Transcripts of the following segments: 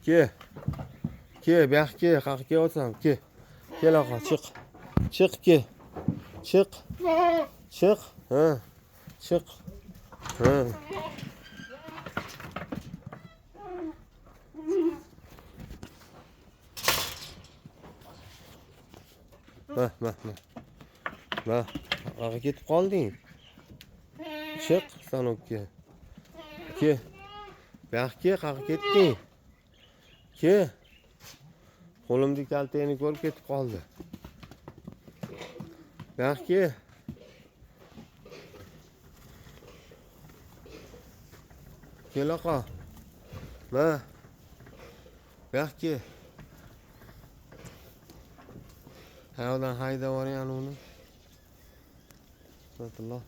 Ke. Ke, bu yoqqa ke, qayerga kelyapsan? Ke. Kel oqa, chiq. Chiq ke. Chiq. Chiq. Ha. Chiq. Ha. Ma. Ma. Qayerga ketib qolding? Chiq, Sanoqqa. Ke. Bu yoqqa ke, qayerga ketding? Ke. Qo'limda kaltangni ko'rib ketib qoldi. Bu yoqqa ke. Kel oqa. Ma. Bu yoqqa ke. Hayotdan haydab yuboring uni. Bismillah.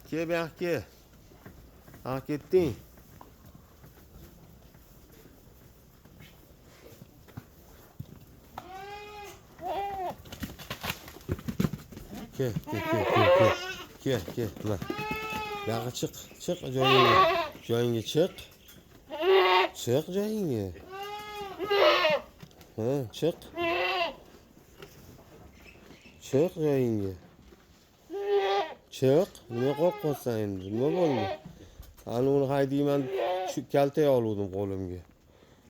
Ke bu yoqqa ke. Qayerga ketding? Ke. Ma. Yoqqa chiq. Chiq joyingga. Joyingga chiq. Chiq joyingga. Ha, chiq. Chiq joyingga. Chiq. Nima qo'rqyapsan endi? Nima bo'ldi? Ana uni haydayman, shu kaltak oluvdim qo'limga.